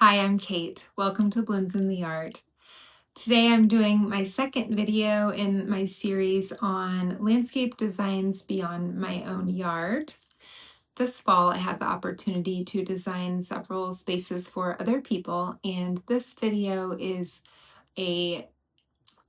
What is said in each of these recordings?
Hi, I'm Kate. Welcome to Blooms in the Yard. Today I'm doing my second video in my series on landscape designs beyond my own yard. This fall I had the opportunity to design several spaces for other people, and this video is a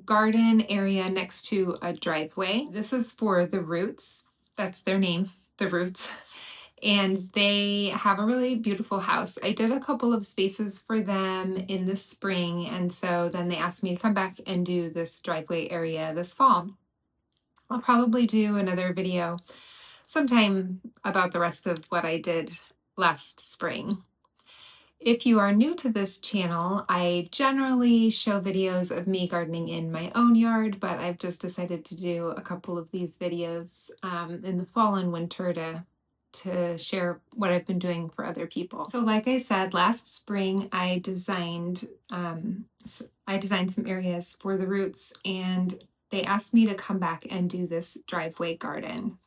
garden area next to a driveway. This is for the Roots. That's their name, the Roots. And they have a really beautiful house. I did a couple of spaces for them in the spring, and so then they asked me to come back and do this driveway area this fall. I'll probably do another video sometime about the rest of what I did last spring. If you are new to this channel, I generally show videos of me gardening in my own yard, but I've just decided to do a couple of these videos in the fall and winter to share what I've been doing for other people. So like I said, last spring I designed some areas for the Roots, and they asked me to come back and do this driveway garden.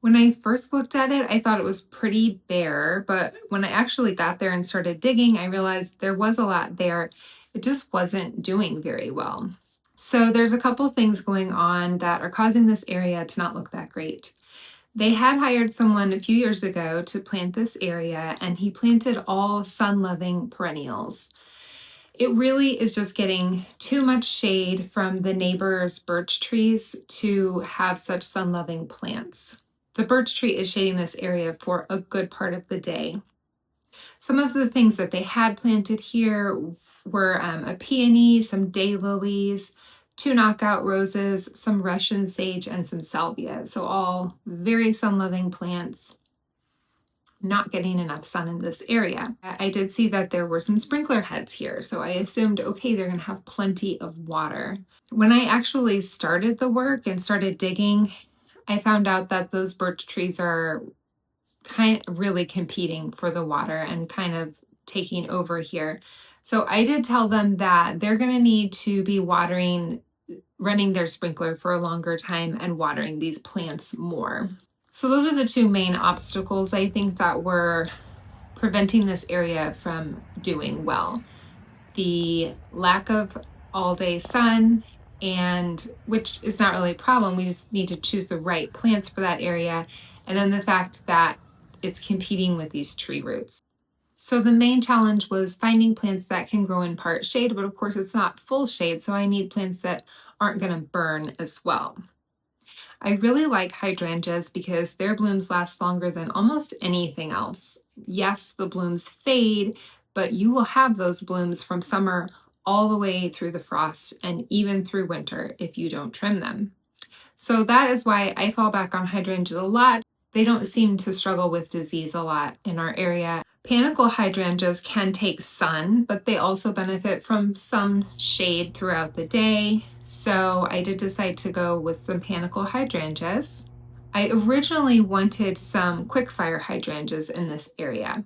When I first looked at it, I thought it was pretty bare, but when I actually got there and started digging, I realized there was a lot there. It just wasn't doing very well. So there's a couple things going on that are causing this area to not look that great. They had hired someone a few years ago to plant this area, and he planted all sun-loving perennials. It really is just getting too much shade from the neighbors' birch trees to have such sun-loving plants. The birch tree is shading this area for a good part of the day. Some of the things that they had planted here were a peony, some daylilies, 2 knockout roses, some Russian sage, and some salvia. So all very sun-loving plants, not getting enough sun in this area. I did see that there were some sprinkler heads here, so I assumed, okay, they're gonna have plenty of water. When I actually started the work and started digging, I found out that those birch trees are kind of really competing for the water and kind of taking over here. So I did tell them that they're going to need to be running their sprinkler for a longer time and watering these plants more. So those are the two main obstacles I think that were preventing this area from doing well. The lack of all-day sun, and which is not really a problem, we just need to choose the right plants for that area, and then the fact that it's competing with these tree roots. So the main challenge was finding plants that can grow in part shade, but of course it's not full shade, so I need plants that aren't going to burn as well. I really like hydrangeas because their blooms last longer than almost anything else. Yes, the blooms fade, but you will have those blooms from summer all the way through the frost and even through winter if you don't trim them. So that is why I fall back on hydrangeas a lot. They don't seem to struggle with disease a lot in our area. Panicle hydrangeas can take sun, but they also benefit from some shade throughout the day. So I did decide to go with some panicle hydrangeas. I originally wanted some quick fire hydrangeas in this area.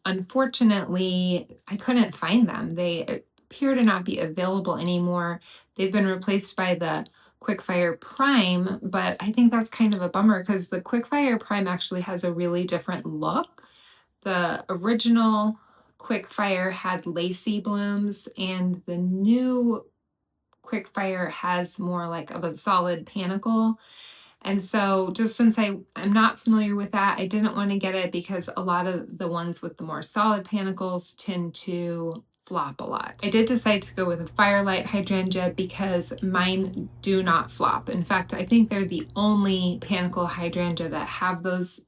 Unfortunately, I couldn't find them. They appear to not be available anymore. They've been replaced by the Quickfire Prime, but I think that's kind of a bummer because the Quickfire Prime actually has a really different look. The original Quickfire had lacy blooms, and the new Quickfire has more like of a solid panicle. And so just since I'm not familiar with that, I didn't want to get it because a lot of the ones with the more solid panicles tend to flop a lot. I did decide to go with a firelight hydrangea because mine do not flop. In fact, I think they're the only panicle hydrangea that have those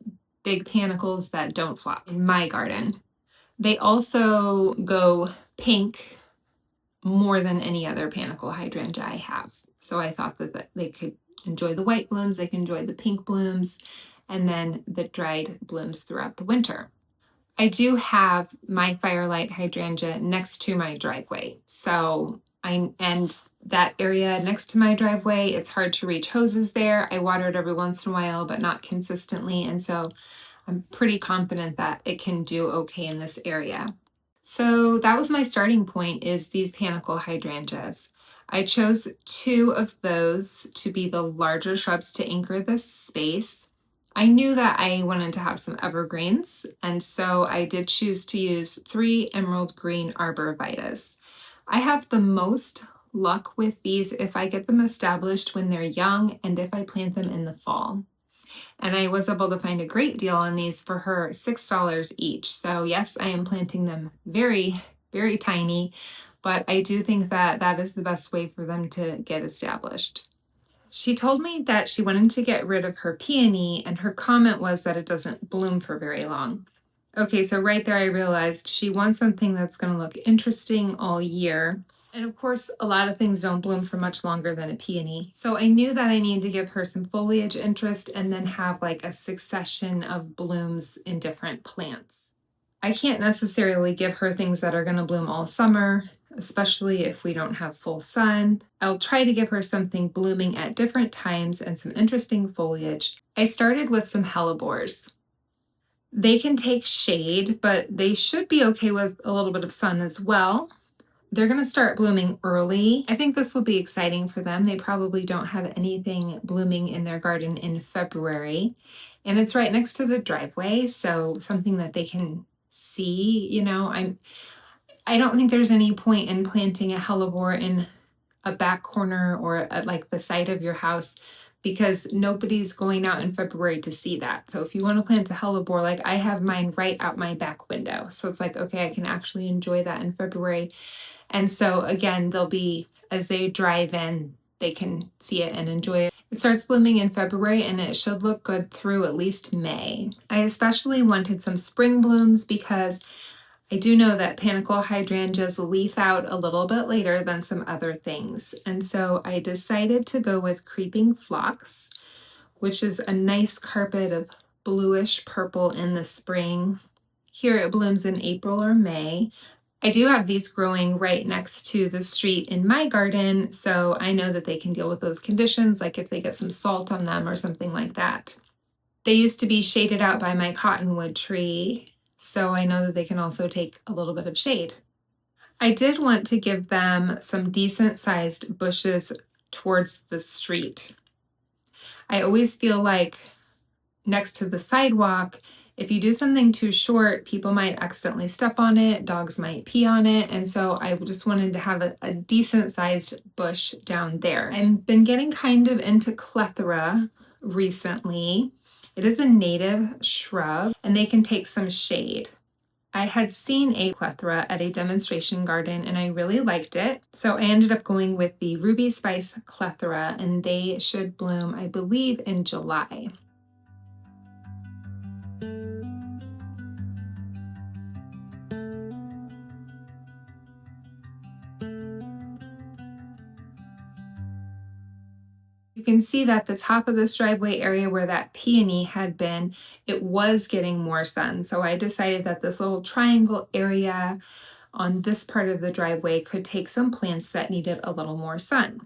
big panicles that don't flop in my garden. They also go pink more than any other panicle hydrangea I have. So I thought that they could enjoy the white blooms, they can enjoy the pink blooms, and then the dried blooms throughout the winter. I do have my firelight hydrangea next to my driveway. And that area next to my driveway, it's hard to reach hoses there. I water it every once in a while, but not consistently. And so I'm pretty confident that it can do okay in this area. So that was my starting point, is these panicle hydrangeas. I chose 2 of those to be the larger shrubs to anchor this space. I knew that I wanted to have some evergreens, and so I did choose to use 3 emerald green arborvitaes. I have the most luck with these if I get them established when they're young and if I plant them in the fall. And I was able to find a great deal on these for her $6 each. So yes, I am planting them very, very tiny, but I do think that that is the best way for them to get established. She told me that she wanted to get rid of her peony, and her comment was that it doesn't bloom for very long. Okay, so right there I realized she wants something that's going to look interesting all year. And of course, a lot of things don't bloom for much longer than a peony. So I knew that I needed to give her some foliage interest and then have like a succession of blooms in different plants. I can't necessarily give her things that are going to bloom all summer, especially if we don't have full sun. I'll try to give her something blooming at different times and some interesting foliage. I started with some Hellebores. They can take shade, but they should be okay with a little bit of sun as well. They're going to start blooming early. I think this will be exciting for them. They probably don't have anything blooming in their garden in February. And it's right next to the driveway, so something that they can see. I don't think there's any point in planting a hellebore in a back corner or at like the side of your house because nobody's going out in February to see that. So if you want to plant a hellebore, like I have mine right out my back window. So it's like, okay, I can actually enjoy that in February. And so again, they'll be, as they drive in, they can see it and enjoy it. It starts blooming in February and it should look good through at least May. I especially wanted some spring blooms because I do know that Panicle hydrangeas leaf out a little bit later than some other things. And so I decided to go with creeping phlox, which is a nice carpet of bluish purple in the spring. Here it blooms in April or May. I do have these growing right next to the street in my garden, so I know that they can deal with those conditions, like if they get some salt on them or something like that. They used to be shaded out by my cottonwood tree, so I know that they can also take a little bit of shade. I did want to give them some decent sized bushes towards the street. I always feel like next to the sidewalk, if you do something too short, people might accidentally step on it, dogs might pee on it, and so I just wanted to have a decent sized bush down there. I've been getting kind of into clethra recently. It is a native shrub and they can take some shade. I had seen a clethra at a demonstration garden and I really liked it. So I ended up going with the Ruby Spice clethra and they should bloom, I believe, in July. You can see that the top of this driveway area where that peony had been, it was getting more sun. So I decided that this little triangle area on this part of the driveway could take some plants that needed a little more sun.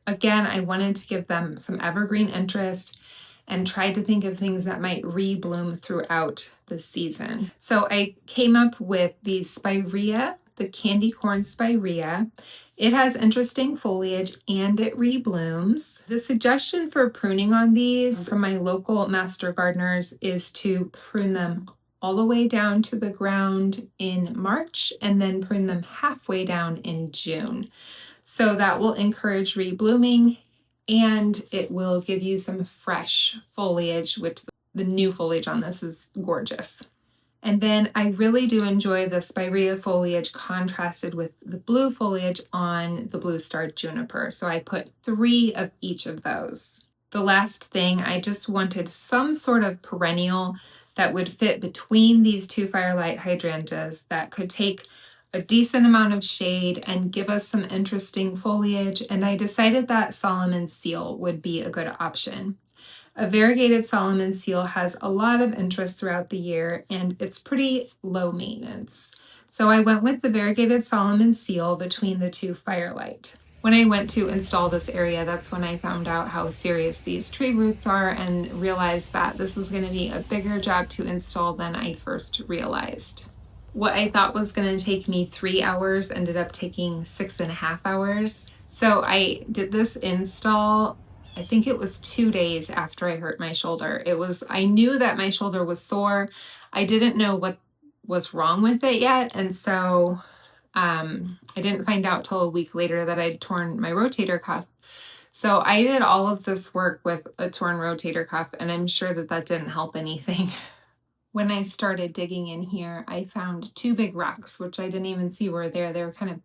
Again, I wanted to give them some evergreen interest and tried to think of things that might rebloom throughout the season. So I came up with the Spirea, the candy corn Spirea. It has interesting foliage and it reblooms. The suggestion for pruning on these from my local master gardeners is to prune them all the way down to the ground in March and then prune them halfway down in June. So that will encourage reblooming and it will give you some fresh foliage, which the new foliage on this is gorgeous. And then I really do enjoy the Spirea foliage contrasted with the blue foliage on the blue star juniper. So I put 3 of each of those. The last thing, I just wanted some sort of perennial that would fit between these 2 firelight hydrangeas that could take a decent amount of shade and give us some interesting foliage. And I decided that Solomon seal would be a good option. A variegated Solomon seal has a lot of interest throughout the year and it's pretty low maintenance. So I went with the variegated Solomon seal between the 2 firelight. When I went to install this area, that's when I found out how serious these tree roots are and realized that this was going to be a bigger job to install than I first realized. What I thought was going to take me 3 hours ended up taking 6.5 hours. So I did this install I think it was 2 days after I hurt my shoulder. I knew that my shoulder was sore. I didn't know what was wrong with it yet. And so I didn't find out till a week later that I'd torn my rotator cuff. So I did all of this work with a torn rotator cuff, and I'm sure that that didn't help anything. When I started digging in here, I found 2 big rocks, which I didn't even see were there. They were kind of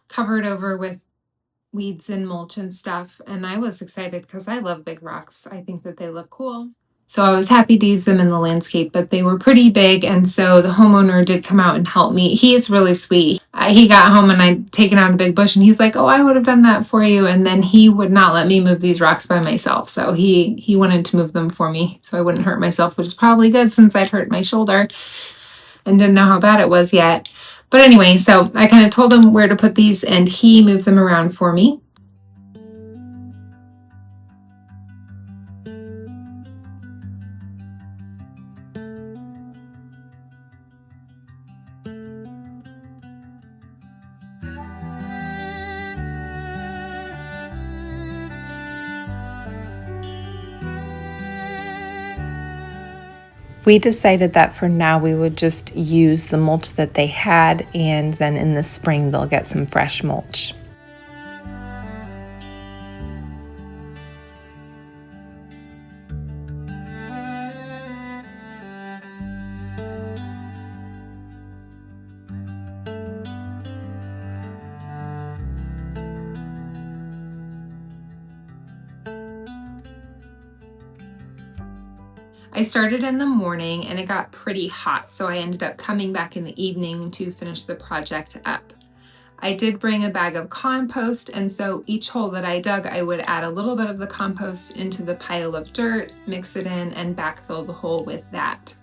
covered over with weeds and mulch and stuff. And I was excited because I love big rocks. I think that they look cool. So I was happy to use them in the landscape, but they were pretty big. And so the homeowner did come out and help me. He is really sweet. He got home and I'd taken out a big bush and he's like, oh, I would have done that for you. And then he would not let me move these rocks by myself. So he wanted to move them for me so I wouldn't hurt myself, which is probably good since I'd hurt my shoulder and didn't know how bad it was yet. But anyway, so I kind of told him where to put these and he moved them around for me. We decided that for now we would just use the mulch that they had, and then in the spring they'll get some fresh mulch. I started in the morning and it got pretty hot, so I ended up coming back in the evening to finish the project up. I did bring a bag of compost, and so each hole that I dug, I would add a little bit of the compost into the pile of dirt, mix it in, and backfill the hole with that.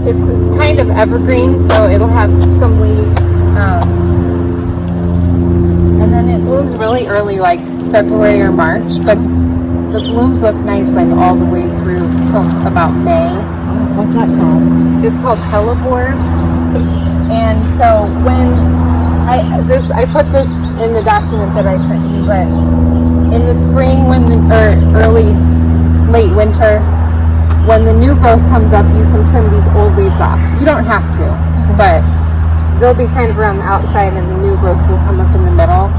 It's kind of evergreen, so it'll have some leaves. And then it blooms really early, like February or March, but the blooms look nice like all the way through till about May. What's that called? It's called Hellebore. And so when I put this in the document that I sent you, but in the spring late winter, when the new growth comes up, you can trim these old leaves off. You don't have to, but they'll be kind of around the outside and the new growth will come up in the middle.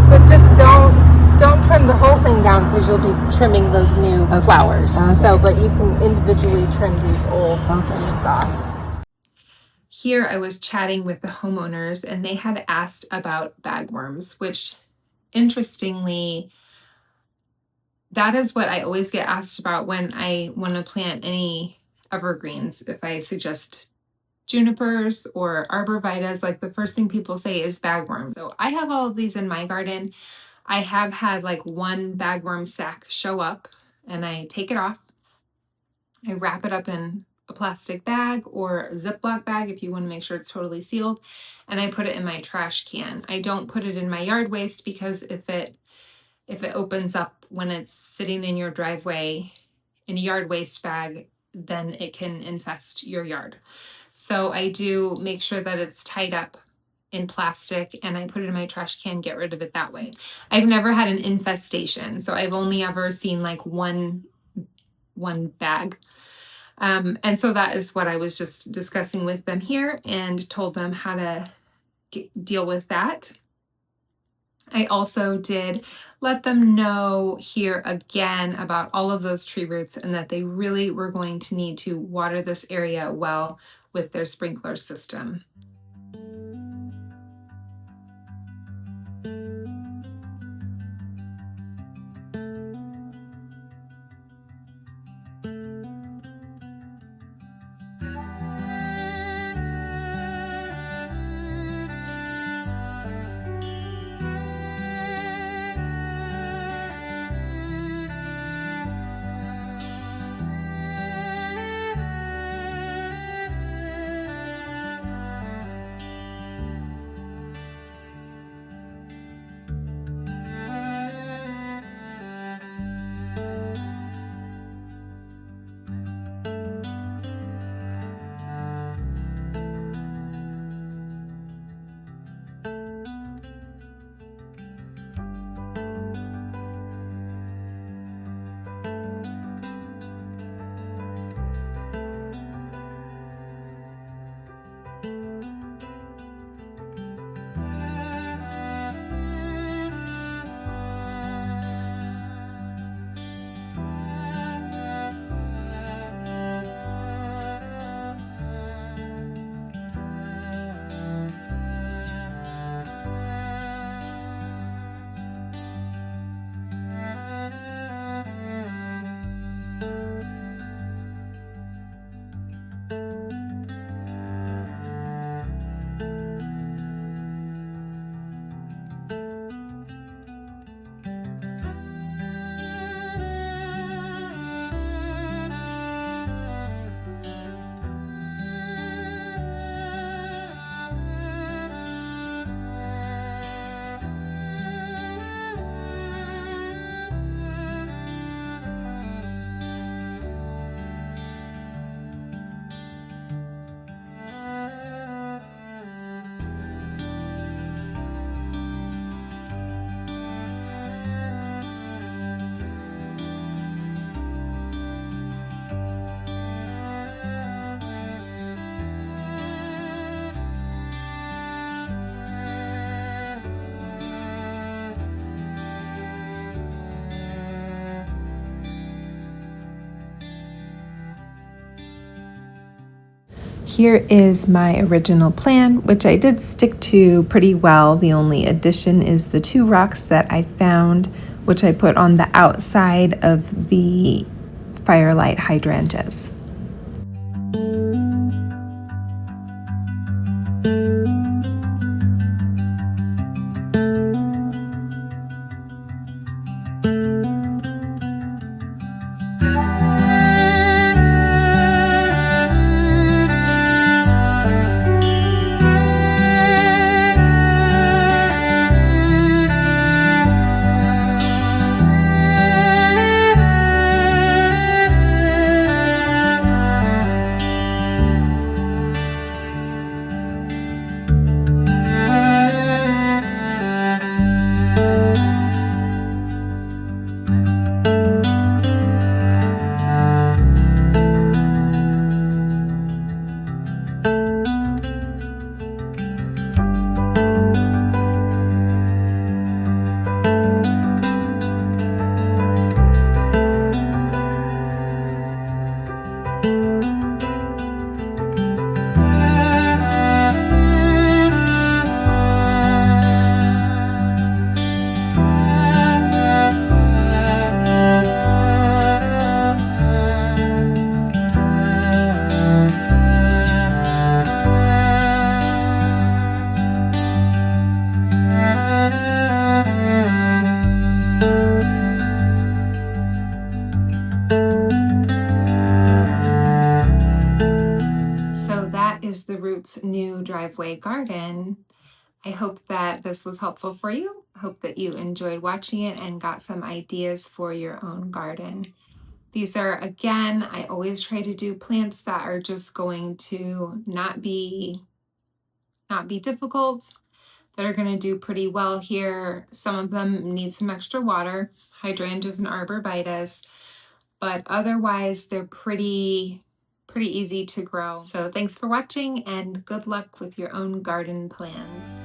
But just don't trim the whole thing down because you'll be trimming those new flowers. Okay. So, but you can individually trim these old leaves off. Here I was chatting with the homeowners and they had asked about bagworms, which interestingly, that is what I always get asked about when I want to plant any evergreens. If I suggest junipers or arborvitaes, like the first thing people say is bagworms. So I have all of these in my garden. I have had like one bagworm sack show up and I take it off. I wrap it up in a plastic bag or a Ziploc bag if you want to make sure it's totally sealed, and I put it in my trash can. I don't put it in my yard waste because if it opens up when it's sitting in your driveway in a yard waste bag, then it can infest your yard. So I do make sure that it's tied up in plastic and I put it in my trash can, get rid of it that way. I've never had an infestation, so I've only ever seen like one bag. And so that is what I was just discussing with them here and told them how to deal with that. I also did let them know here again about all of those tree roots and that they really were going to need to water this area well with their sprinkler system. Here is my original plan, which I did stick to pretty well. The only addition is the 2 rocks that I found, which I put on the outside of the firelight hydrangeas. Is the Roots new driveway garden. I hope that this was helpful for you. I hope that you enjoyed watching it and got some ideas for your own garden. These are, again, I always try to do plants that are just going to not be difficult, that are going to do pretty well here. Some of them need some extra water, hydrangeas and arborvitae, but otherwise they're pretty easy to grow. So thanks for watching and good luck with your own garden plans.